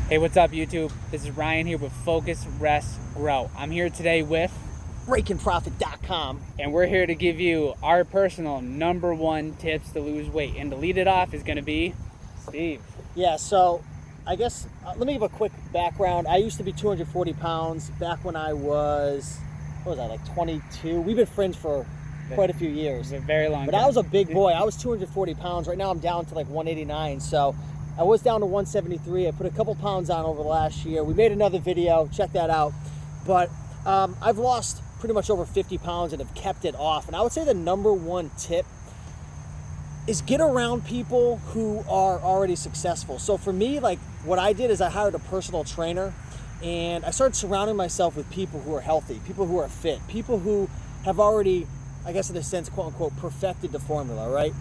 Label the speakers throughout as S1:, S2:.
S1: Hey, what's up, YouTube? This is Ryan here with Focus, Rest, Grow. I'm here today with
S2: RaikenProfit.com.
S1: and we're here to give you our personal #1 tips to lose weight. And to lead it off is going to be Steve.
S2: Yeah, so I guess let me give a quick background. I used to be 240 pounds back when I was, what was I, like 22? We've been friends for quite a few years.
S1: It's a very long
S2: But
S1: time.
S2: I was a big boy. I was 240 pounds. Right now I'm down to like 189. So I was down to 173. I put a couple pounds on over the last year. We made another video. Check that out. But I've lost pretty much over 50 pounds and have kept it off. And I would say the #1 tip is get around people who are already successful. So for me, like what I did is I hired a personal trainer and I started surrounding myself with people who are healthy, people who are fit, people who have already, I guess in a sense, quote unquote, perfected the formula, right?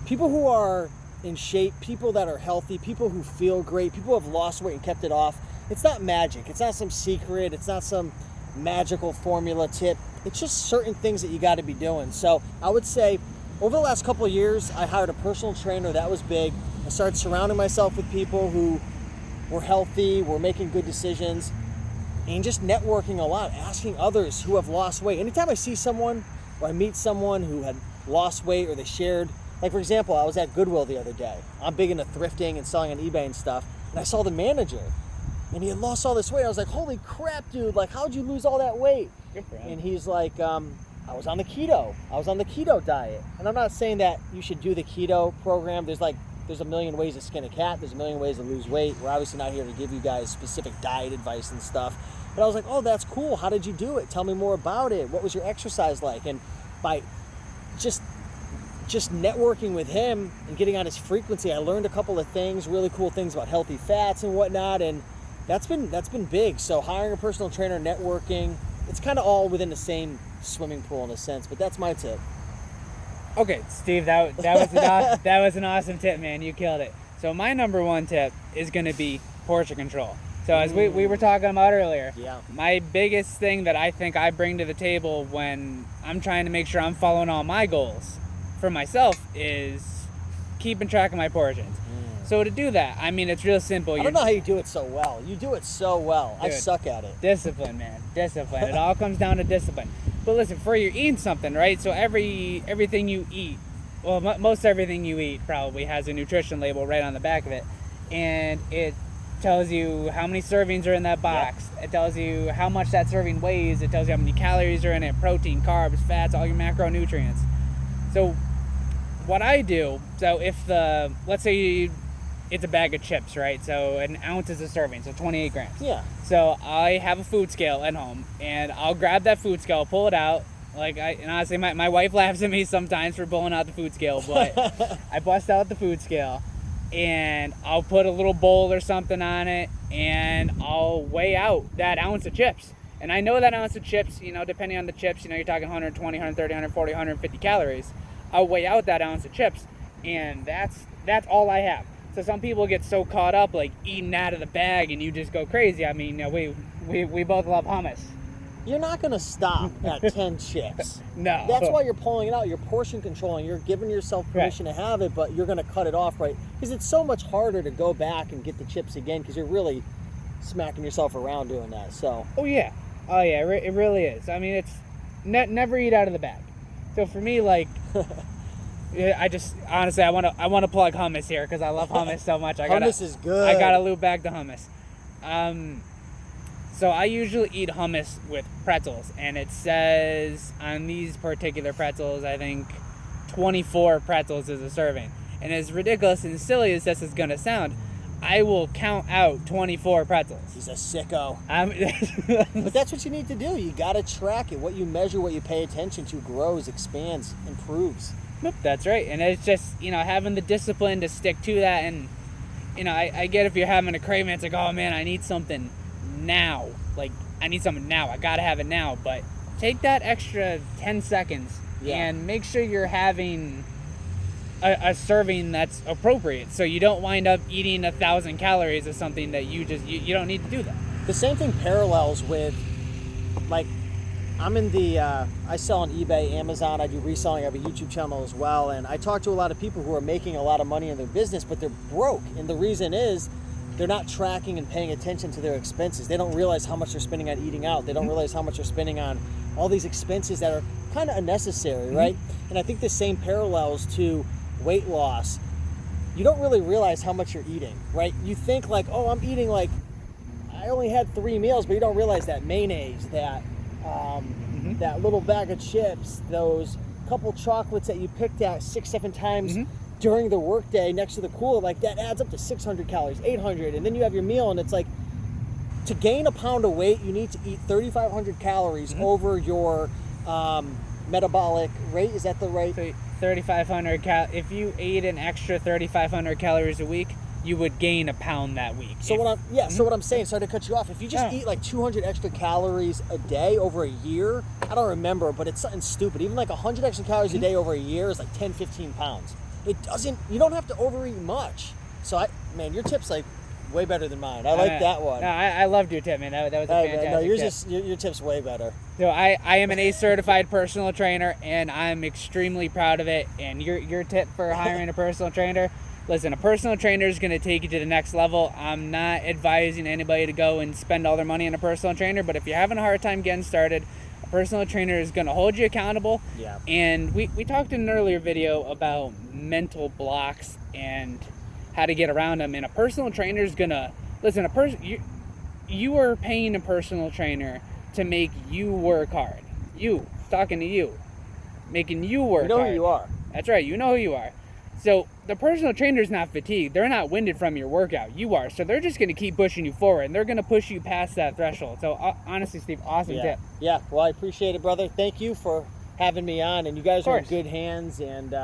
S2: People who are in shape, people that are healthy, people who feel great, people who have lost weight and kept it off. It's not magic. It's not some secret. It's not some magical formula tip. It's just certain things that you got to be doing. So I would say over the last couple of years, I hired a personal trainer. That was big. I started surrounding myself with people who were healthy, were making good decisions, and just networking a lot, asking others who have lost weight. Anytime I see someone or I meet someone who had lost weight or they shared, like for example, I was at Goodwill the other day. I'm big into thrifting and selling on eBay and stuff. And I saw the manager and he had lost all this weight. I was like, holy crap, dude, like how'd you lose all that weight?
S1: Good for him.
S2: And he's like, I was on the keto diet. And I'm not saying that you should do the keto program. There's a million ways to skin a cat. There's a million ways to lose weight. We're obviously not here to give you guys specific diet advice and stuff. But I was like, oh, that's cool. How did you do it? Tell me more about it. What was your exercise like? And by just networking with him and getting on his frequency, I learned a couple of things, really cool things about healthy fats and whatnot. And that's been big. So hiring a personal trainer, networking, it's kind of all within the same swimming pool in a sense, but that's my tip.
S1: Okay, Steve, that was an awesome tip, man. You killed it. So my #1 tip is going to be portion control. So as we were talking about earlier,
S2: Yeah.
S1: my biggest thing that I think I bring to the table when I'm trying to make sure I'm following all my goals for myself is keeping track of my portions. So to do that, I mean, it's real simple.
S2: I don't know how you do it so well. You do it so well. I
S1: Dude.
S2: suck at it.
S1: Discipline, man. Discipline. It all comes down to discipline. But listen, before you're eating something, right? So everything you eat, well, most everything you eat probably has a nutrition label right on the back of it. And it tells you how many servings are in that box. Yep. It tells you how much that serving weighs. It tells you how many calories are in it, protein, carbs, fats, all your macronutrients. So what I do, so if let's say it's a bag of chips, right? So an ounce is a serving, so 28 grams.
S2: Yeah.
S1: So I have a food scale at home, and I'll grab that food scale, pull it out. And honestly, my wife laughs at me sometimes for pulling out the food scale, but I bust out the food scale, and I'll put a little bowl or something on it, and I'll weigh out that ounce of chips. And I know that ounce of chips, depending on the chips, you're talking 120, 130, 140, 150 calories. I'll weigh out that ounce of chips, and that's all I have. So some people get so caught up like eating out of the bag and you just go crazy. I mean, we both love hummus.
S2: You're not going to stop at 10 chips.
S1: No.
S2: That's why you're pulling it out. You're portion controlling. You're giving yourself permission to have it, but you're going to cut it off, right? Because it's so much harder to go back and get the chips again because you're really smacking yourself around doing that. So.
S1: Oh yeah, it really is. I mean, it's never eat out of the bag. So for me, like. I just honestly I want to plug hummus here because I love hummus so much.
S2: Hummus is good.
S1: I gotta loop back to hummus. So I usually eat hummus with pretzels, and it says on these particular pretzels, I think 24 pretzels is a serving. And as ridiculous and silly as this is gonna sound, I will count out 24 pretzels.
S2: He's a sicko. But that's what you need to do. You gotta track it. What you measure, what you pay attention to grows, expands, improves.
S1: That's right. And it's just, having the discipline to stick to that. And, I get if you're having a craving, it's like, oh man, I need something now. Like, I need something now. I got to have it now. But take that extra 10 seconds and make sure you're having a serving that's appropriate. So you don't wind up eating 1,000 calories of something that you don't need to do that.
S2: The same thing parallels with, like, I sell on eBay, Amazon. I do reselling. I have a YouTube channel as well. And I talk to a lot of people who are making a lot of money in their business, but they're broke. And the reason is they're not tracking and paying attention to their expenses. They don't realize how much they're spending on eating out. They don't realize how much they're spending on all these expenses that are kind of unnecessary, right? And I think the same parallels to weight loss. You don't really realize how much you're eating, right? You think like, oh, I'm eating like, I only had 3 meals, but you don't realize that mayonnaise, that that little bag of chips, those couple chocolates that you picked at 6-7 times during the workday next to the cooler, like that adds up to 600 calories, 800, and then you have your meal, and it's like, to gain a pound of weight, you need to eat 3,500 calories over your metabolic rate. Is that the right?
S1: 3,500 if you ate an extra 3,500 calories a week, you would gain a pound that week.
S2: So what I'm saying, sorry to cut you off, if you just eat like 200 extra calories a day over a year, I don't remember, but it's something stupid. Even like 100 extra calories a day over a year is like 10, 15 pounds. You don't have to overeat much. So man, your tip's like way better than mine. I like that one.
S1: No, I loved your tip, man. That was a fantastic tip.
S2: Your tip's way better.
S1: So I am an ACE certified personal trainer, and I'm extremely proud of it. And your tip for hiring a personal trainer, listen, a personal trainer is going to take you to the next level. I'm not advising anybody to go and spend all their money on a personal trainer, but if you're having a hard time getting started, a personal trainer is going to hold you accountable.
S2: Yeah.
S1: And we talked in an earlier video about mental blocks and how to get around them, and a personal trainer is gonna listen. You are paying a personal trainer to make you work hard. You talking to you, making you work.
S2: You know
S1: hard.
S2: who you are.
S1: That's right. You know who you are. So the personal trainer is not fatigued. They're not winded from your workout. You are. So they're just gonna keep pushing you forward, and they're gonna push you past that threshold. So honestly, Steve, awesome tip.
S2: Yeah. Well, I appreciate it, brother. Thank you for having me on, and you guys are in good hands, and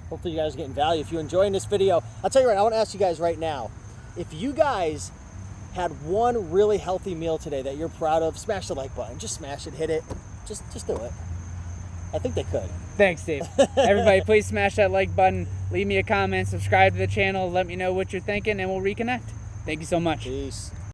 S2: hopefully you guys are getting value. If you're enjoying this video, I'll tell you right now, I want to ask you guys right now, if you guys had one really healthy meal today that you're proud of, smash the like button. Just smash it, hit it. Just do it. I think they could.
S1: Thanks, Steve. Everybody, please smash that like button. Leave me a comment. Subscribe to the channel. Let me know what you're thinking, and we'll reconnect. Thank you so much.
S2: Peace.